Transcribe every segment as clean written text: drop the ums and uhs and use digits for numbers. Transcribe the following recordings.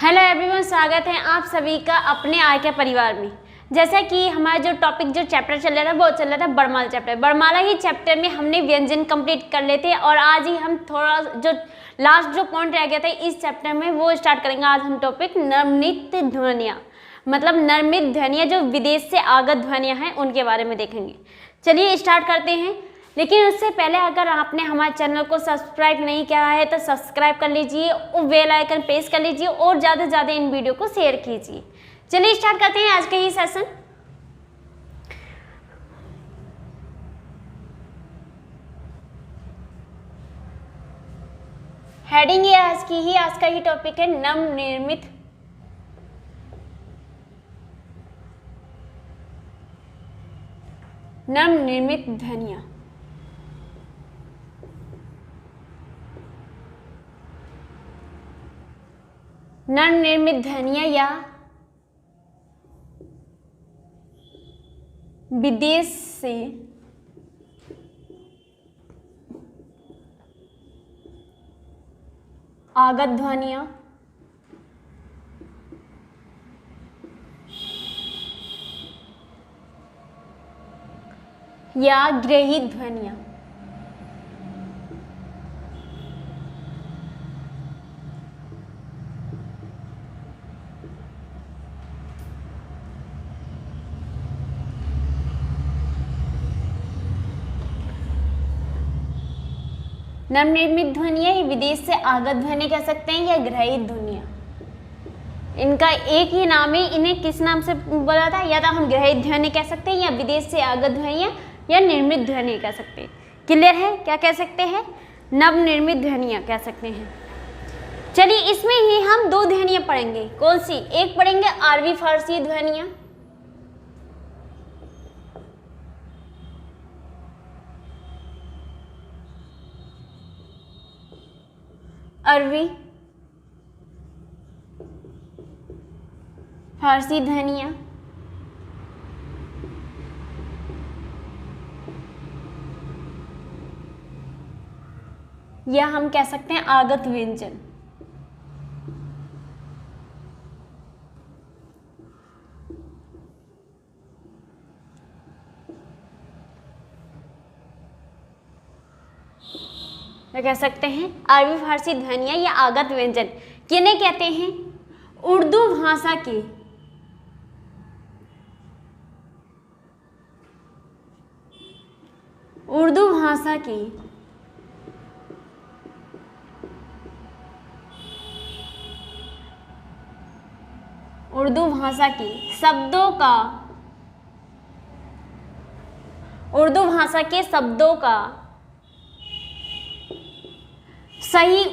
Hello everyone, स्वागत है आप सभी का अपने आय के परिवार में। जैसा कि हमारा जो टॉपिक जो चैप्टर चल रहा था वो चल रहा था बरमाला चैप्टर। बरमाला ही चैप्टर में हमने व्यंजन कंप्लीट कर लेते हैं और आज ही हम थोड़ा जो लास्ट जो पॉइंट रह गया था इस चैप्टर में वो स्टार्ट करेंगे। आज हम टॉपिक नर्मित ध्वनियाँ, मतलब नर्मित ध्वनियाँ जो विदेश से आगत ध्वनियाँ हैं उनके बारे में देखेंगे। चलिए स्टार्ट करते हैं। लेकिन उससे पहले अगर आपने हमारे चैनल को सब्सक्राइब नहीं किया है तो सब्सक्राइब कर लीजिए और बेल आइकन प्रेस कर लीजिए और ज़्यादा से ज़्यादा इन वीडियो को शेयर कीजिए। चलिए स्टार्ट करते हैं आज का ये सेशन। हेडिंग ये आज का ही टॉपिक है नवनिर्मित ध्वनियाँ। नवनिर्मित ध्वनियाँ या विदेश से आगत ध्वनियाँ या ग्रहित ध्वनियाँ। नवनिर्मित ध्वनियाँ ही विदेश से आगत ध्वनि कह सकते हैं या ग्रहित ध्वनियाँ। इनका एक ही नाम है। इन्हें किस नाम से बोला था? या तो हम ग्रहित ध्वनि कह सकते हैं या विदेश से आगत ध्वनियाँ या निर्मित ध्वनि कह सकते हैं। क्लियर है? क्या कह सकते हैं? नवनिर्मित ध्वनियाँ कह सकते हैं। चलिए इसमें ही हम दो ध्वनियाँ पढ़ेंगे। कौन सी? एक पढ़ेंगे अरबी फारसी ध्वनियाँ, अरबी फारसी ध्वनियाँ, या हम कह सकते हैं आगत व्यंजन। क्या कह सकते हैं? अरबी फारसी ध्वनियाँ या आगत व्यंजन किन्हें कहते हैं? उर्दू भाषा की उर्दू भाषा की उर्दू भाषा की शब्दों का उर्दू भाषा के शब्दों का सही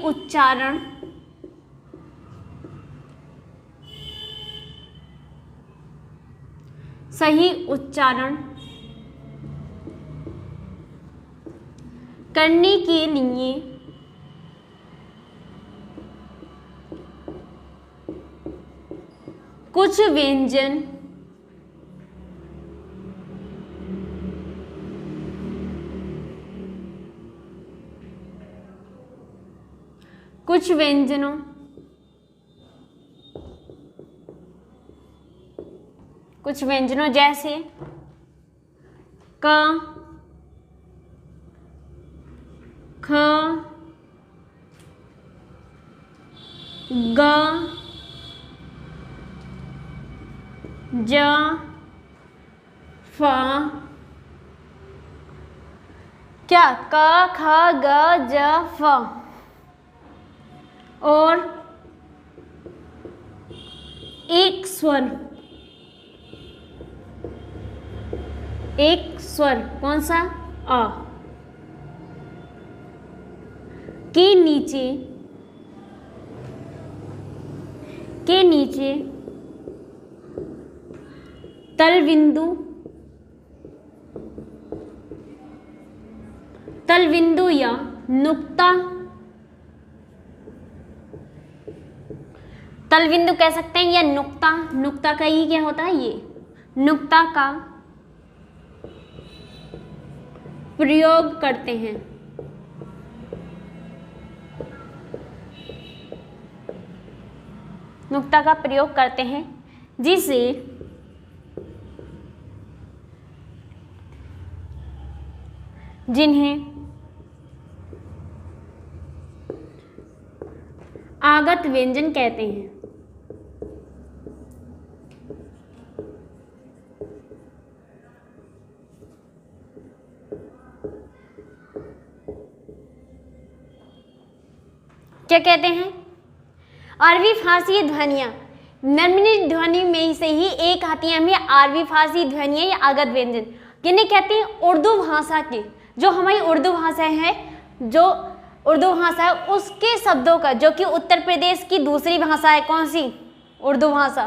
उच्चारण करने के लिए कुछ व्यंजन कुछ व्यंजनों जैसे क, ख, ग, ज, फ, क्या? क, ख, ग, ज, फ और एक स्वर कौन सा? अ के नीचे तलबिंदु या नुक्ता, तलबिंदु कह सकते हैं या नुक्ता का ही क्या होता है? ये नुक्ता का प्रयोग करते हैं। नुक्ता का प्रयोग करते हैं, जिसे जिन्हें आगत व्यंजन कहते हैं। क्या कहते हैं? अरबी फारसी ध्वनियाँ, निम्नलिखित ध्वनि में से ही एक आती है हमें अरबी फारसी ध्वनियाँ या आगत व्यंजन, किन्हें कहते हैं? उर्दू भाषा के, जो हमारी उर्दू भाषा है, जो उर्दू भाषा है उसके शब्दों का, जो कि उत्तर प्रदेश की दूसरी भाषा है, कौन सी? उर्दू भाषा,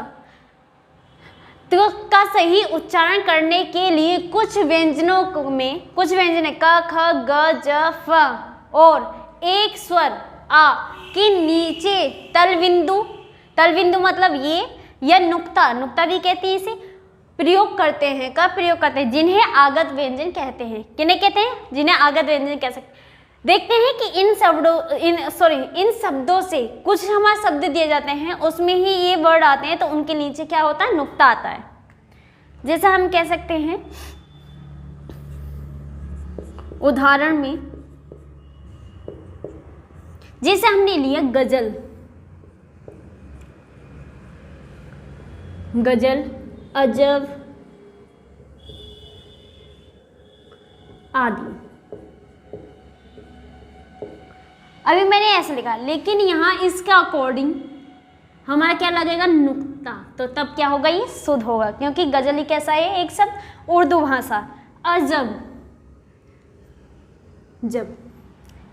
तो का सही उच्चारण करने के लिए कुछ व्यंजनों में, कुछ व्यंजन है क ख ग ज फ और एक स्वर आ के नीचे तलबिंदु, तलबिंदु मतलब ये, या नुक्ता, नुक्ता भी कहते हैं इसे, प्रयोग करते हैं। कब प्रयोग करते हैं? जिन्हें आगत व्यंजन कहते हैं। किन्हें कहते हैं? जिन्हें आगत व्यंजन कह सकते हैं। देखते हैं कि इन शब्दों से कुछ हमारे शब्द दिए जाते हैं, उसमें ही ये वर्ड आते हैं, तो उनके नीचे क्या होता है? नुक्ता आता है। जैसा हम कह सकते हैं उदाहरण में, जैसे हमने लिया गजल, गजल, अजब आदि। अभी मैंने ऐसे लिखा, लेकिन यहाँ इसके अकॉर्डिंग हमारा क्या लगेगा? नुक्ता। तो तब क्या होगा? ये शुद्ध होगा, क्योंकि गजल ही कैसा है? एक शब्द उर्दू भाषा। अजब, जब।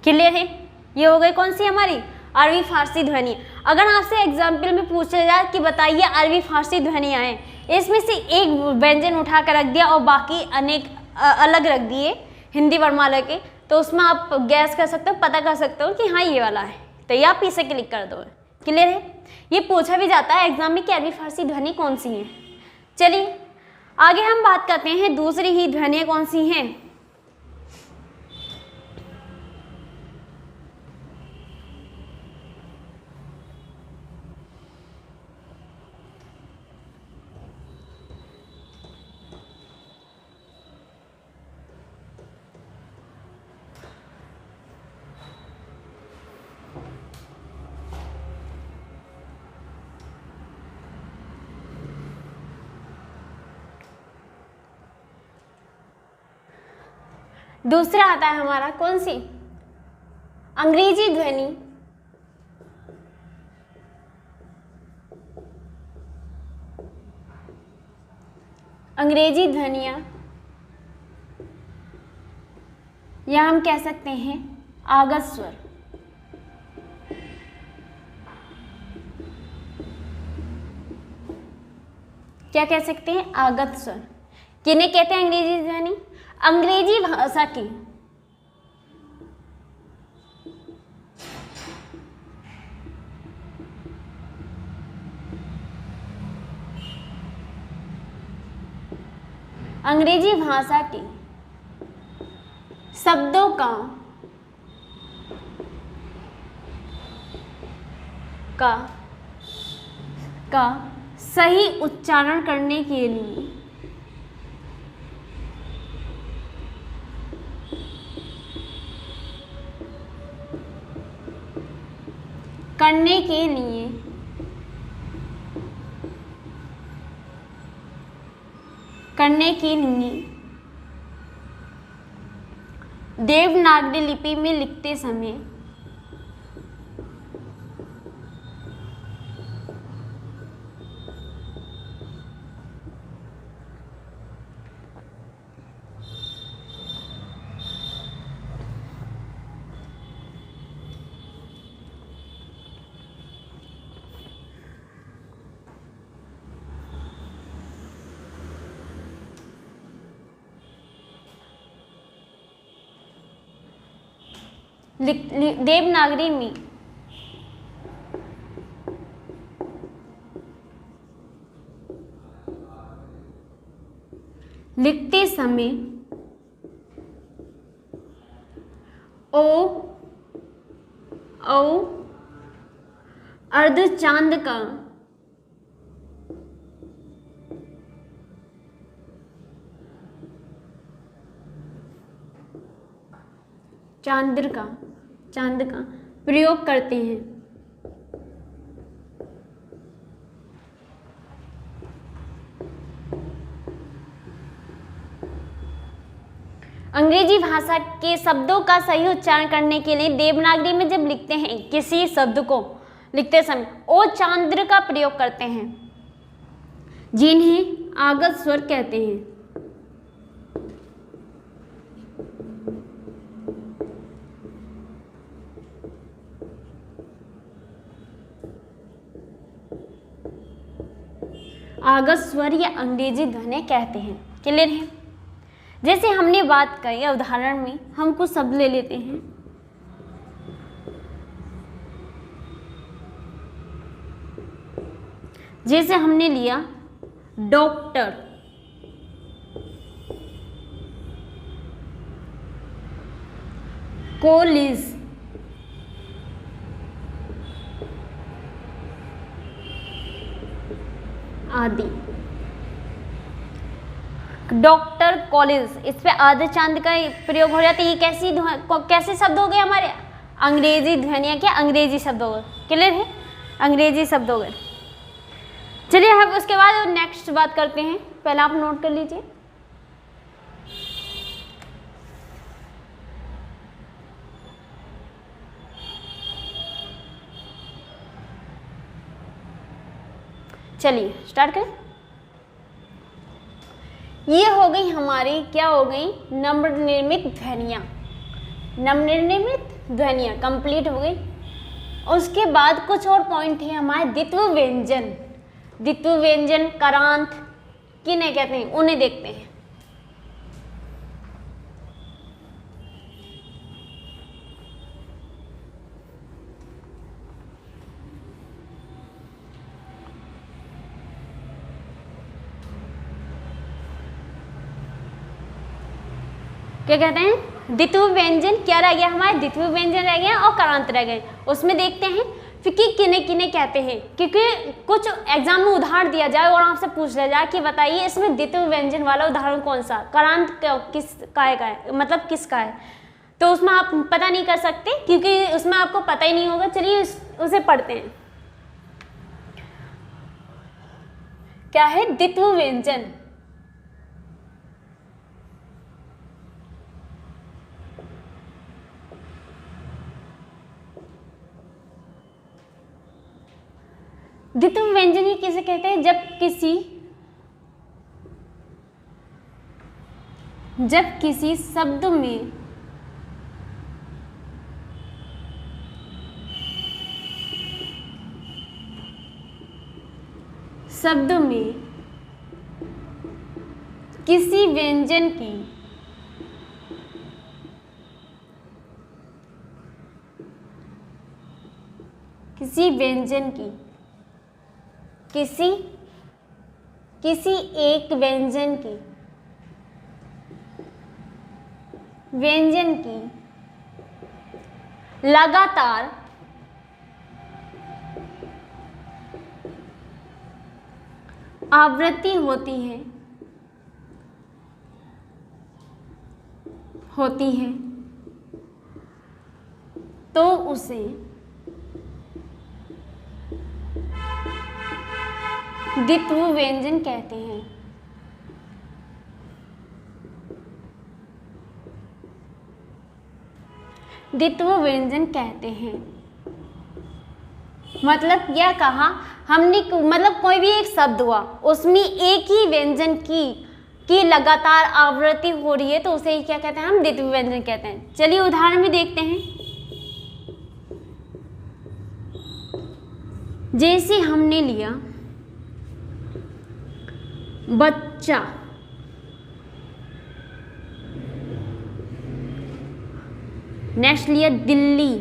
क्लियर है? ये हो गई कौन सी हमारी? अरबी फारसी ध्वनि। अगर आपसे एग्जाम्पल में पूछा जाए कि बताइए अरबी फारसी ध्वनियाँ हैं, इसमें से एक व्यंजन उठा कर रख दिया और बाकी अनेक अलग रख दिए हिंदी वर्णमाला के, तो उसमें आप गैस कर सकते हो, पता कर सकते हो कि हाँ ये वाला है, तो ये आप इसे क्लिक कर दो। क्लियर है? ये पूछा भी जाता है एग्जाम में कि अरबी फारसी ध्वनि कौन सी है। चलिए आगे हम बात करते हैं दूसरी ही ध्वनियाँ कौन सी हैं। दूसरा आता है हमारा कौन सी? अंग्रेजी ध्वनि। अंग्रेजी ध्वनियाँ या हम कह सकते हैं आगत स्वर। क्या कह सकते हैं? आगत स्वर। किन्हें कहते हैं अंग्रेजी ध्वनि? अंग्रेजी भाषा की अंग्रेजी भाषा के शब्दों का सही उच्चारण करने के लिए करने के लिए देवनागरी लिपि में लिखते समय देवनागरी में लिखते समय ओ औ अर्धचांद का चांद का प्रयोग करते हैं। अंग्रेजी भाषा के शब्दों का सही उच्चारण करने के लिए देवनागरी में जब लिखते हैं किसी शब्द को लिखते समय ओ चांद्र का प्रयोग करते हैं, जिन्हें आगत स्वर कहते हैं। आगत स्वर या अंग्रेजी ध्वनि कहते हैं। क्लियर है? जैसे हमने बात करी उदाहरण में, हम कुछ शब्द ले लेते हैं। जैसे हमने लिया डॉक्टर, कॉलेज, आदि। डॉक्टर, कॉलेज, इस पे आधे चांद का प्रयोग हो जाता है। ये कैसे शब्द हो गए हमारे? अंग्रेजी ध्वनिया क्या अंग्रेजी शब्द हो गए। क्लियर है? अंग्रेजी शब्द हो गए। चलिए हम उसके बाद नेक्स्ट बात करते हैं। पहले आप नोट कर लीजिए। चलिए स्टार्ट करें। ये हो गई हमारी, क्या हो गई? नवनिर्मित ध्वनियाँ। नवनिर्मित ध्वनियाँ कंप्लीट हो गई। उसके बाद कुछ और पॉइंट है हमारे द्वित्व व्यंजन। द्वित्व व्यंजन, करांत किन्हें कहते हैं, उन्हें देखते हैं। क्या कहते हैं? द्वित्व व्यंजन। क्या रह गया हमारे? द्वित्व व्यंजन रह गया और करांत रह गए। उसमें देखते हैं फिर कि किन्हें किन्हें कहते हैं, क्योंकि कुछ एग्जाम में उदाहरण दिया जाए और आपसे पूछ लिया जाए कि बताइए इसमें द्वित्व व्यंजन वाला उदाहरण कौन सा, करांत किस का है, मतलब किसका है, तो उसमें आप पता नहीं कर सकते क्योंकि उसमें आपको पता ही नहीं होगा। चलिए उसे पढ़ते हैं। क्या है द्वित्व व्यंजन? द्वित्व व्यंजन ही किसे कहते हैं? जब किसी शब्द में किसी व्यंजन की किसी एक व्यंजन की लगातार आवृत्ति होती है तो उसे द्वित्व व्यंजन कहते हैं। द्वित्व व्यंजन कहते हैं मतलब क्या कहा हमने, मतलब कोई भी एक शब्द हुआ उसमें एक ही व्यंजन की लगातार आवृत्ति हो रही है तो उसे ही क्या कहते हैं? हम द्वित्व व्यंजन कहते हैं। चलिए उदाहरण में देखते हैं। जैसे हमने लिया बच्चा, नेक्स्ट लिया दिल्ली,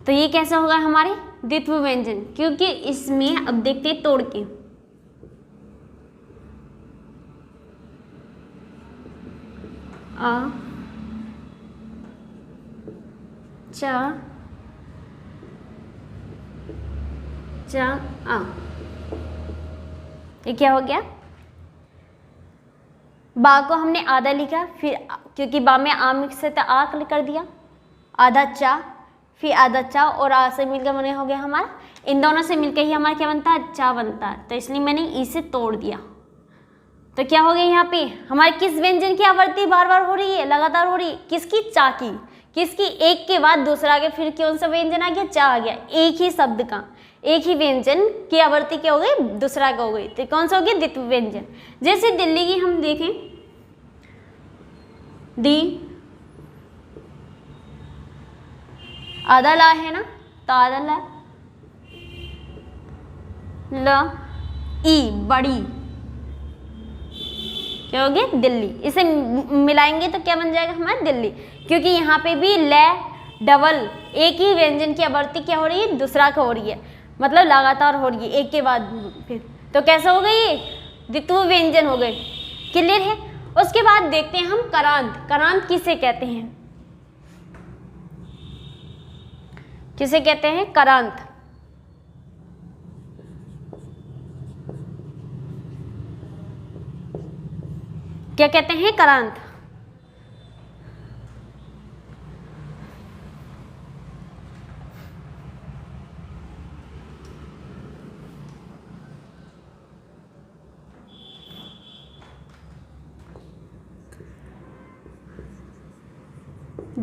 तो ये कैसा होगा हमारे? द्वित्व व्यंजन, क्योंकि इसमें अब देखते हैं तोड़ के। अ चा आ, ये क्या हो गया? बा को हमने आधा लिखा, फिर क्योंकि बा में आ मिक्स है तो आ कर दिया, आधा चा, फिर आधा चा और आ से मिलकर बने हो गया हमारा, इन दोनों से मिलकर ही हमारा क्या बनता है, चा बनता है। तो इसलिए मैंने ई से तोड़ दिया। तो क्या हो गया यहाँ पे हमारे किस व्यंजन की आवृत्ति बार बार हो रही है, लगातार हो रही है, किसकी, चा की। किसकी, एक के बाद दूसरा आ गया, फिर कौन सा व्यंजन आ गया, चा आ गया। एक ही शब्द का, एक ही व्यंजन की आवृत्ति क्या हो गई, दूसरा का हो गई। तो कौन सा हो गया, द्वित्व व्यंजन। जैसे दिल्ली की हम देखें, दी आधा ला है ना, तो आधा ला, ल ई बड़ी, क्या हो गया, दिल्ली। इसे मिलाएंगे तो क्या बन जाएगा हमारा, दिल्ली। क्योंकि यहाँ पे भी ले डबल, एक ही व्यंजन की आवृत्ति क्या हो रही है, दूसरा का हो रही है, मतलब लगातार हो रही है एक के बाद फिर। तो कैसे हो गई, द्वित्व व्यंजन हो गए। क्लियर है। उसके बाद देखते हैं हम करांत। करांत किसे कहते हैं, किसे कहते हैं, करांत। क्या कहते हैं, करांत।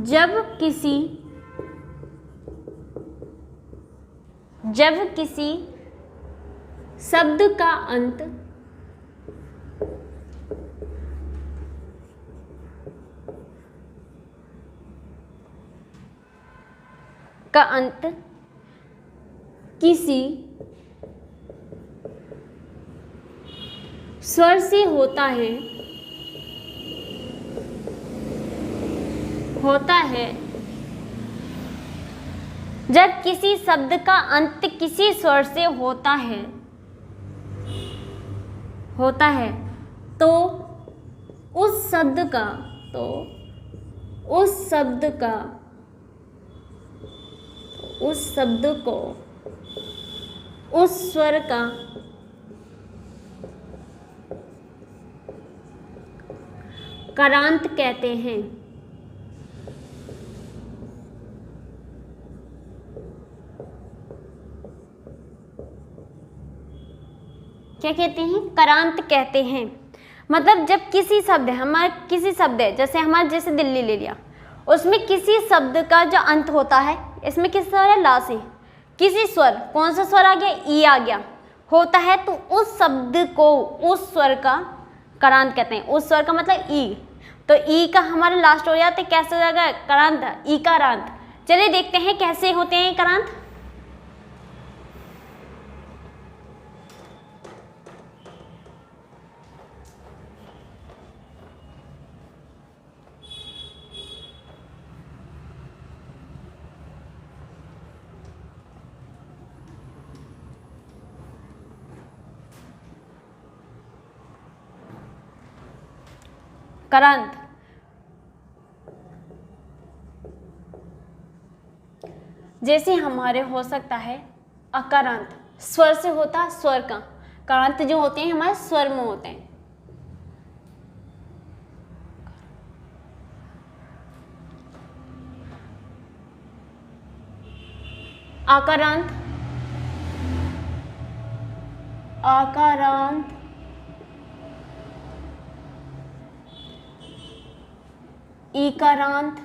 जब किसी शब्द का अंत किसी स्वर से होता है, जब किसी शब्द का अंत किसी स्वर से होता है तो उस शब्द को उस स्वर का करांत कहते हैं। क्या कहते हैं, करांत कहते हैं। मतलब जब किसी शब्द है, हमारा किसी शब्द है, जैसे दिल्ली ले लिया, उसमें किसी शब्द का जो अंत होता है, इसमें किस स्वर है, ला से, किसी स्वर, कौन सा स्वर आ गया, ई आ गया, होता है, तो उस शब्द को उस स्वर का करांत कहते हैं। उस स्वर का मतलब ई, तो ई का हमारा लास्ट हो जाता है, कैसे हो जाएगा, करांत, ई का रांत। चलिए देखते हैं कैसे होते हैं करांत। करांत, जैसे हमारे हो सकता है अकारांत, स्वर से होता है, स्वर का करांत जो होते हैं हमारे स्वर में होते हैं। आकारांत, आकारांत, ईकारांत,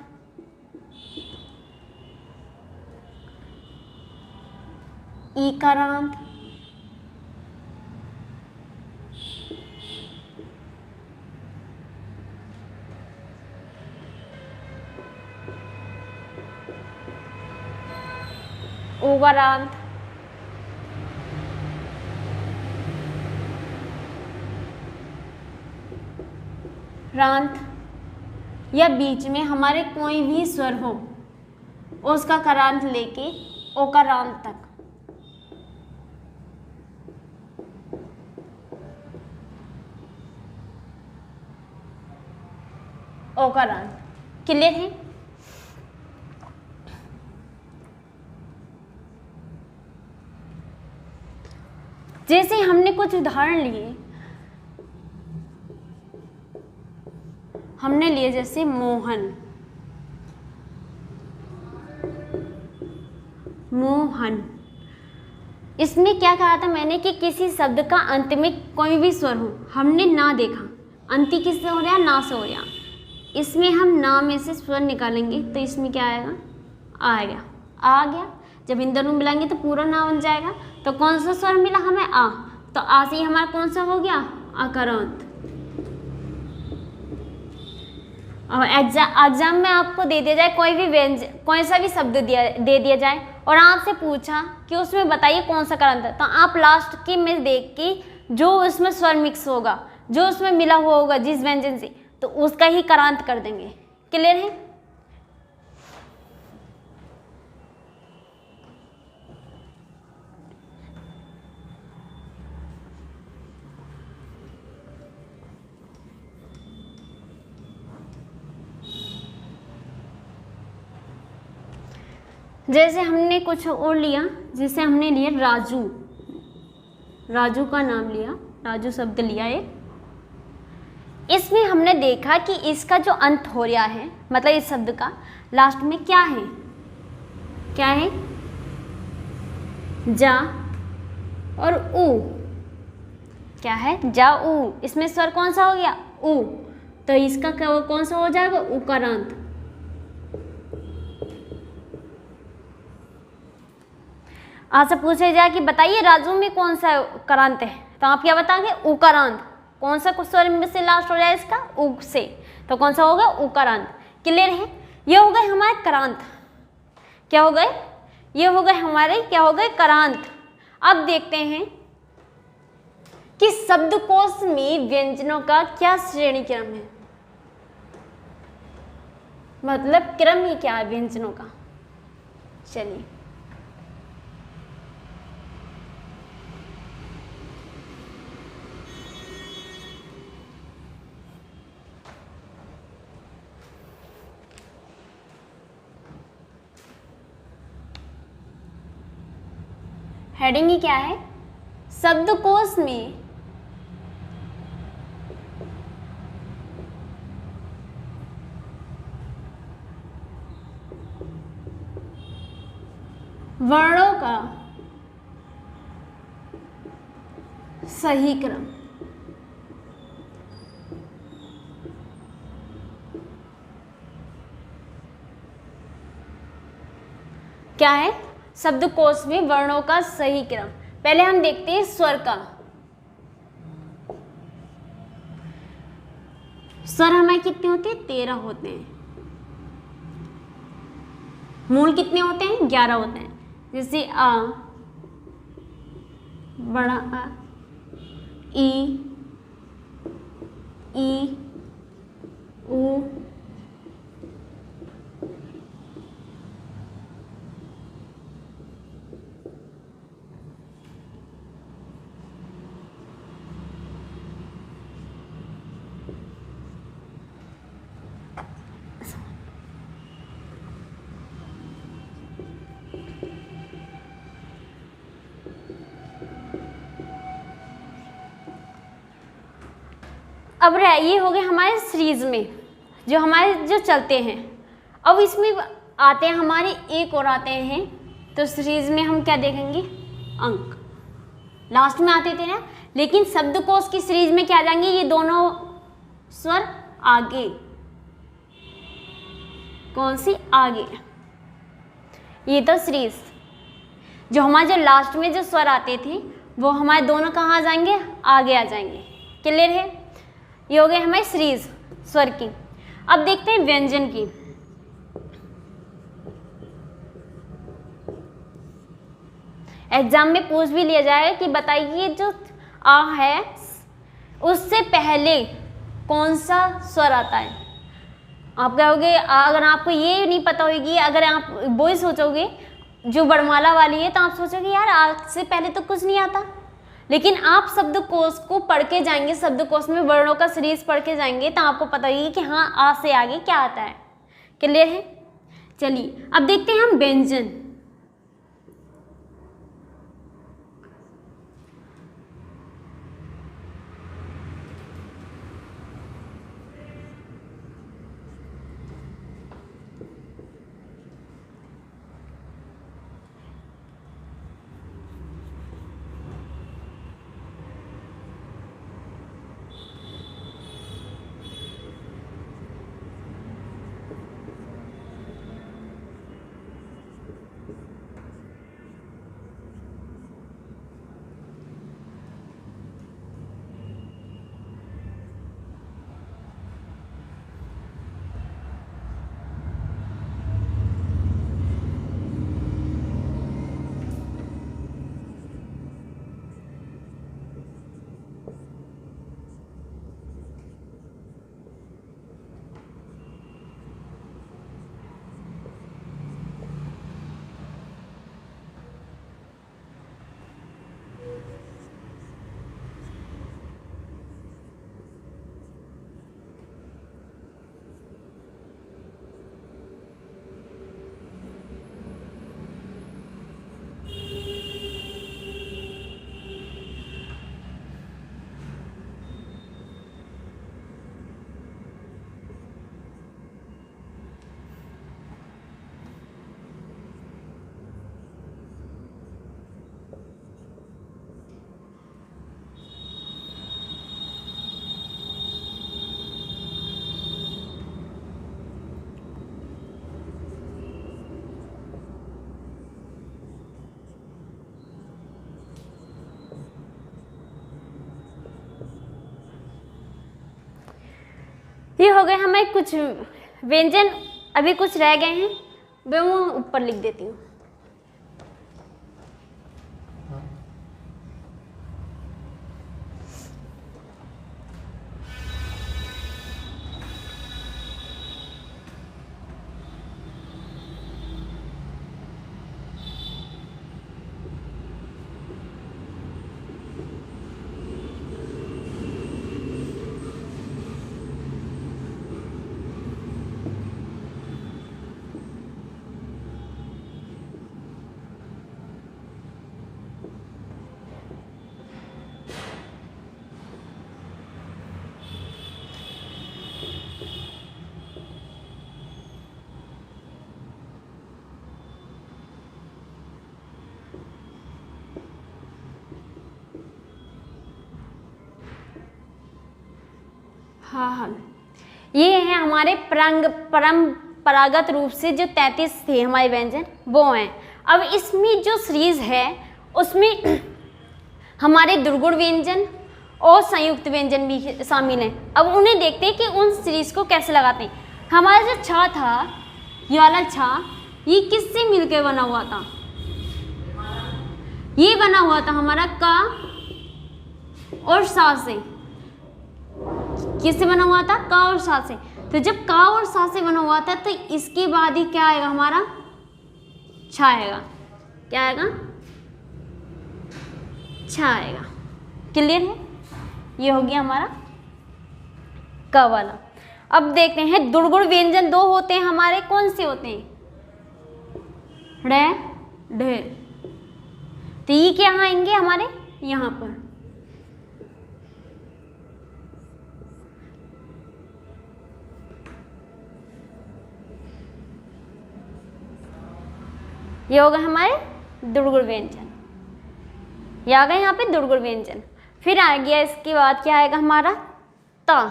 ईकारांत, उगारांत, रांत, या बीच में हमारे कोई भी स्वर हो उसका करांत लेके ओकारांत तक। ओकारांत, क्लियर है। जैसे हमने कुछ उदाहरण लिए, हमने लिए जैसे मोहन, मोहन। इसमें क्या कहा था मैंने कि किसी शब्द का अंत में कोई भी स्वर हो, हमने ना देखा, अंति किससे हो रहा, ना से हो रहा। इसमें हम ना में से स्वर निकालेंगे तो इसमें क्या आएगा, आएगा, आ गया। जब इन दोनों मिलाएंगे तो पूरा ना बन जाएगा। तो कौन सा स्वर मिला हमें, आ। तो आ से ही हमारा कौन सा हो गया, आकारांत। और एग्जाम में आपको दे दिया जाए कोई भी व्यंजन, कोई सा भी शब्द दे दिया जाए और आपसे पूछा कि उसमें बताइए कौन सा करांत है, तो आप लास्ट के में देख के जो उसमें स्वर मिक्स होगा, जो उसमें मिला हुआ होगा जिस व्यंजन से, तो उसका ही करांत कर देंगे। क्लियर है? जैसे हमने कुछ और लिया, जैसे हमने लिया राजू, राजू का नाम लिया, राजू शब्द लिया एक। इसमें हमने देखा कि इसका जो अंत हो रहा है, मतलब इस शब्द का लास्ट में क्या है, क्या है, जा और ऊ। क्या है, जा ऊ। इसमें स्वर कौन सा हो गया, ऊ। तो इसका कौन सा हो जाएगा, उकारांत। आपसे पूछा जाए कि बताइए राजू में कौन सा करांत है, तो आप क्या बताएंगे, उकारांत। कौन सा स्वर में से लास्ट हो जाए इसका, उ से, तो कौन सा होगा, उकारांत। क्लियर है? ये हो गए हमारे करांत। क्या हो गए, ये हो गए हमारे, क्या हो गए, करांत। अब देखते हैं कि शब्दकोश में व्यंजनों का क्या श्रेणी क्रम है, मतलब क्रम ही क्या है व्यंजनों का। चलिए, हेडिंग ही क्या है, शब्दकोश में वर्णों का सही क्रम। क्या है, शब्दकोश में वर्णों का सही क्रम। पहले हम देखते हैं स्वर का। स्वर हमारे कितने होते हैं, 13 होते हैं। मूल कितने होते हैं, 11 होते हैं। जैसे आ, बड़ा आ, ई, उ, अब ये हो गए हमारे सीरीज में जो हमारे जो चलते हैं। अब इसमें आते हैं हमारे एक और आते हैं, तो सीरीज में हम क्या देखेंगे, अंक लास्ट में आते थे ना, लेकिन शब्दकोश की सीरीज में क्या आ जाएंगे, ये दोनों स्वर आगे। कौन सी, आगे। ये तो सीरीज, जो हमारे जो लास्ट में जो स्वर आते थे वो हमारे दोनों कहाँ आ जाएंगे, आगे आ जाएंगे। क्लियर है? ये हो गए हमारी सीरीज स्वर की। अब देखते हैं व्यंजन की। एग्जाम में पूछ भी लिया जाएगा कि बताइए जो आ है उससे पहले कौन सा स्वर आता है। आप कहोगे, अगर आपको ये नहीं पता होगी, अगर आप वो ही सोचोगे जो वर्णमाला वाली है, तो आप सोचोगे यार आ से पहले तो कुछ नहीं आता। लेकिन आप शब्दकोश को पढ़ के जाएंगे, शब्दकोश में वर्णों का सीरीज पढ़ के जाएंगे, तो आपको पता होगी कि हाँ आ से आगे क्या आता है। क्लियर है? चलिए अब देखते हैं हम व्यंजन। ये हो गए हमें कुछ व्यंजन, अभी कुछ रह गए हैं, मैं वो ऊपर लिख देती हूँ। हाँ, ये है हमारे परंपरागत रूप से जो 33 थे हमारे व्यंजन, वो हैं। अब इसमें जो सीरीज है उसमें हमारे दुर्गुण व्यंजन और संयुक्त व्यंजन भी शामिल हैं। अब उन्हें देखते हैं कि उन सीरीज को कैसे लगाते हैं। हमारा जो छा था, ये वाला छा, ये किससे मिलकर बना हुआ था? ये बना हुआ था हमारा का और सा से। किससे बना हुआ था? का और सा से। तो जब का और सा से बना हुआ था तो इसके बाद ही क्या आएगा हमारा? छा आएगा। क्या आएगा? छा आएगा। क्लियर है? ये हो गया हमारा का वाला। अब देखते हैं दुर्गुण व्यंजन दो होते हैं हमारे, कौन से होते हैं? ढ ढ। तो ये क्या आएंगे हमारे? यहाँ पर ये होगा हमारे दुर्गुण व्यंजन। ये आ गए यहाँ पे दुर्गुण व्यंजन। फिर आ गया इसके बाद क्या आएगा हमारा? ता।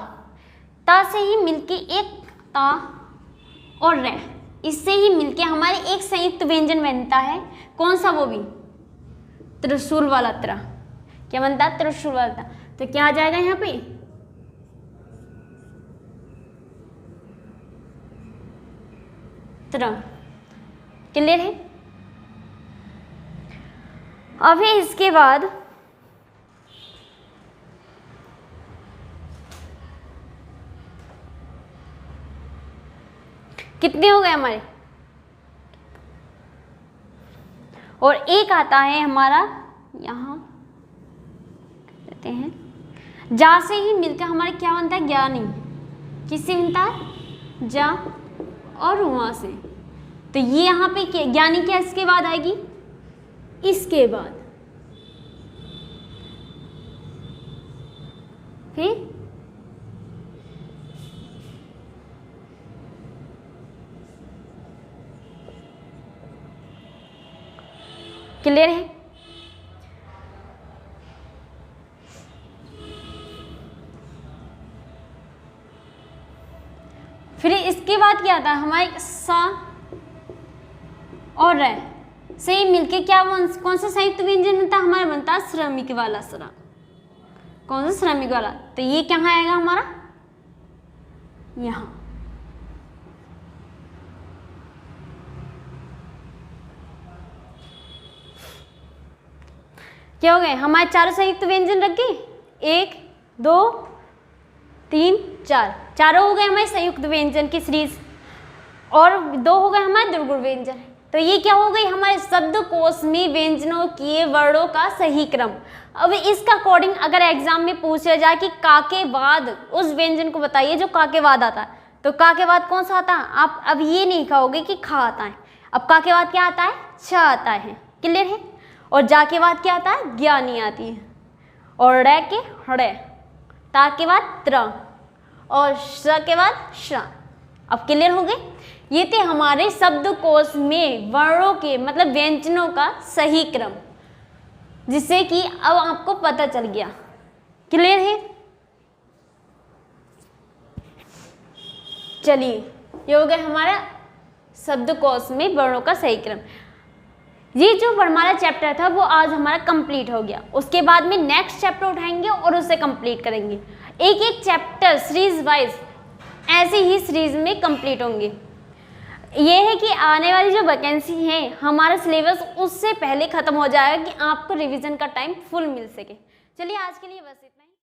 ता से ही मिलके एक ता और रे, इससे ही मिलके हमारे एक संयुक्त व्यंजन बनता है। कौन सा? वो भी त्रिशूल वाला त्रा। क्या बनता है? त्रिशूल वाला त्रा। तो क्या आ जाएगा यहाँ पे? त्रा। क्लियर है? अभी इसके बाद कितने हो गए हमारे? और एक आता है हमारा, यहाँ कहते हैं जा से ही मिलकर हमारे क्या बनता है? ज्ञानी। किससे बनता है? जा और वहाँ से। तो ये यहाँ पे ज्ञानी क्या इसके बाद आएगी? इसके बाद फिर क्लियर है? फिर इसके बाद क्या आता है हमारे? सा और रे से मिलके क्या कौन सा संयुक्त व्यंजन बनता है हमारा? बनता है श्रमिक वाला सरा। कौन सा? श्रमिक वाला। तो ये कहाँ आएगा हमारा? यहाँ। क्या हो गए हमारे? चारों संयुक्त व्यंजन रख गए। 1 2 3 4, चारों हो गए हमारे संयुक्त व्यंजन की सीरीज, और 2 हो गए हमारे दुर्गुण व्यंजन। तो ये क्या हो गई हमारे शब्दकोश में व्यंजनों के वर्णों का सही क्रम। अब इसका अकॉर्डिंग अगर एग्जाम में पूछा जाए कि का के बाद उस व्यंजन को बताइए जो का के बाद आता है, तो का के बाद कौन सा आता है? आप अब ये नहीं कहोगे कि खा आता है। अब का के बाद क्या आता है? छ आता है। क्लियर है? और जा के बाद क्या आता है? ज्ञानी आती है। और रे के हड़े, ता के बाद त्र, और श के बाद श। अब क्लियर हो गए? ये थे हमारे शब्दकोश में वर्णों के मतलब व्यंजनों का सही क्रम, जिससे कि अब आपको पता चल गया। क्लियर है? चलिए, ये हो गया हमारा शब्दकोश में वर्णों का सही क्रम। ये जो वर्णमाला चैप्टर था वो आज हमारा कंप्लीट हो गया। उसके बाद में नेक्स्ट चैप्टर उठाएंगे और उसे कंप्लीट करेंगे। एक एक चैप्टर सीरीज वाइज ऐसी ही सीरीज में कंप्लीट होंगी। ये है कि आने वाली जो वैकेंसी है हमारा सिलेबस उससे पहले ख़त्म हो जाएगा कि आपको रिवीजन का टाइम फुल मिल सके। चलिए आज के लिए बस इतना ही।